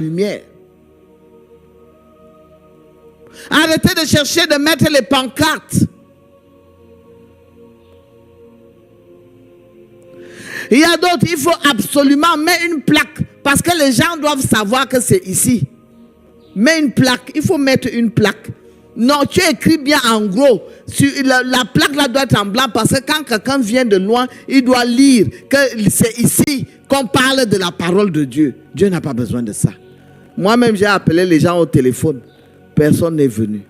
lumière. Arrêtez de chercher de mettre les pancartes. Il y a d'autres, il faut absolument mettre une plaque parce que les gens doivent savoir que c'est ici. Mets une plaque, il faut mettre une plaque. Non, tu écris bien en gros. La plaque là doit être en blanc parce que quand quelqu'un vient de loin, il doit lire que c'est ici qu'on parle de la parole de Dieu. Dieu n'a pas besoin de ça. Moi-même, j'ai appelé les gens au téléphone. Personne n'est venu.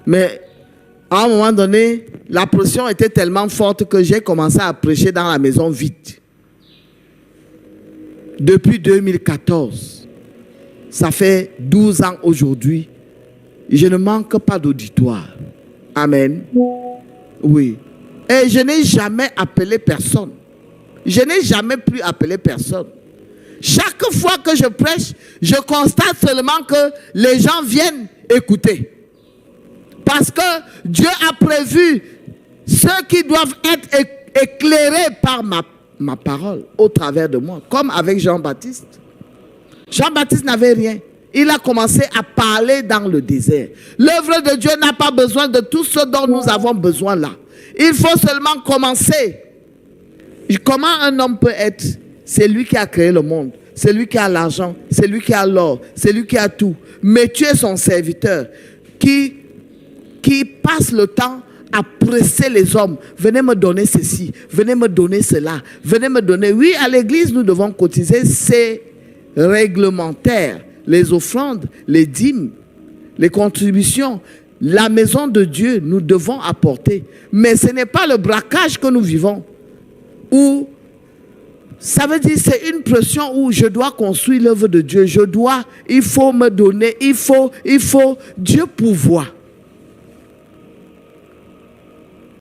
Mais à un moment donné, la pression était tellement forte que j'ai commencé à prêcher dans la maison vide. Depuis 2014, ça fait 12 ans aujourd'hui, je ne manque pas d'auditoire. Amen. Oui. Et je n'ai jamais appelé personne. Je n'ai jamais plus appelé personne. Chaque fois que je prêche, je constate seulement que les gens viennent écouter. Parce que Dieu a prévu ceux qui doivent être éclairés par ma parole au travers de moi. Comme avec Jean-Baptiste. Jean-Baptiste n'avait rien. Il a commencé à parler dans le désert. L'œuvre de Dieu n'a pas besoin de tout ce dont nous avons besoin là. Il faut seulement commencer. Comment un homme peut être? C'est lui qui a créé le monde. C'est lui qui a l'argent. C'est lui qui a l'or. C'est lui qui a tout. Mais tu es son serviteur qui passe le temps à presser les hommes. Venez me donner ceci. Venez me donner cela. Venez me donner. Oui, à l'église, nous devons cotiser. C'est réglementaire. Les offrandes, les dîmes, les contributions. La maison de Dieu, nous devons apporter. Mais ce n'est pas le braquage que nous vivons. Où ça veut dire c'est une pression où je dois construire l'œuvre de Dieu. Il faut me donner, il faut, Dieu pourvoit.